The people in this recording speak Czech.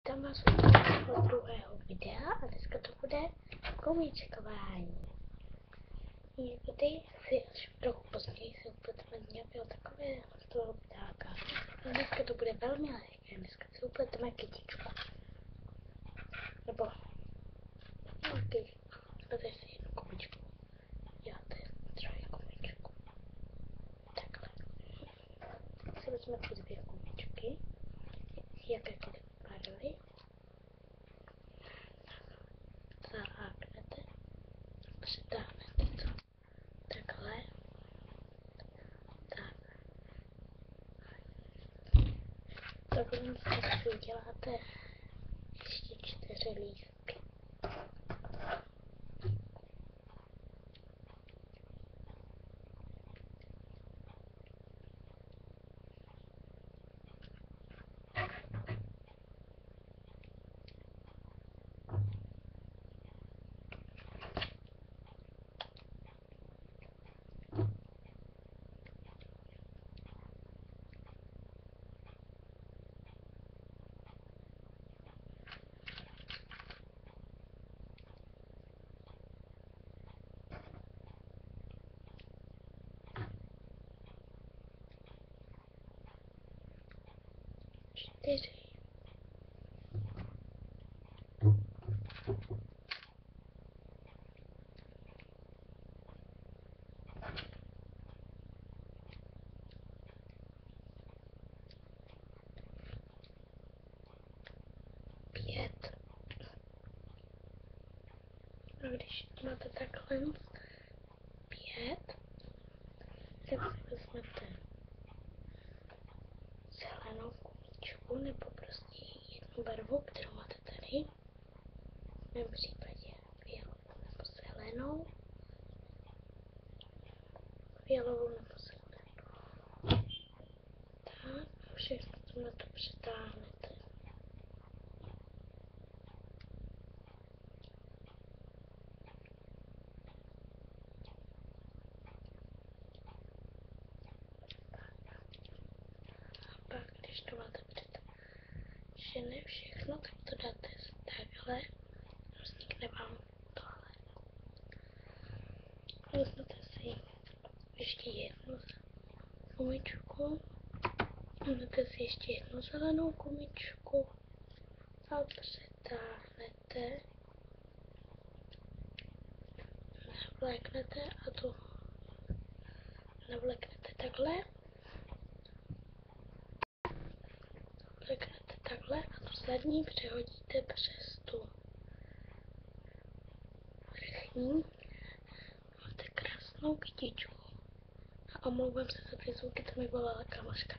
Vítám vás u druhého videa a dneska to bude komičkování. Někdy si až trochu později se upleteme nějakého takového z toho ptáka. A dneska to bude velmi lehké, dneska si upleteme kytičku. Nebo nějaký, vezmete si jednu komičku. Děláte třeba komičku. Takhle. Si vezmete dvě komičky, jakékoliv barvy. Zaháknete, přitáhnete to takhle, tak. Takhle si uděláte ještě 4 lístky. Čtyři. Pět. A když máte takhle 5, tak si vezmete zelenou kuličku nebo prostě jednu barvu, kterou máte tady. V mém případě fialovou nebo zelenou. Fialovou nebo zelenou. Tak, všechno to na to přitáhnete. Pak, když to máte přitažené všechno, tak to dáte takhle. Vznikne vám tohle. Vezmete si ještě jednu gumičku. Vezmete si ještě jednu zelenou gumičku a přitáhnete. Navléknete a tu navléknete takhle. Navléknete takhle a tu zadní přehodíte přes tu vrchní. Máte krásnou kytičku. A omlouvám se za ty zvuky, to mi volala kamoška.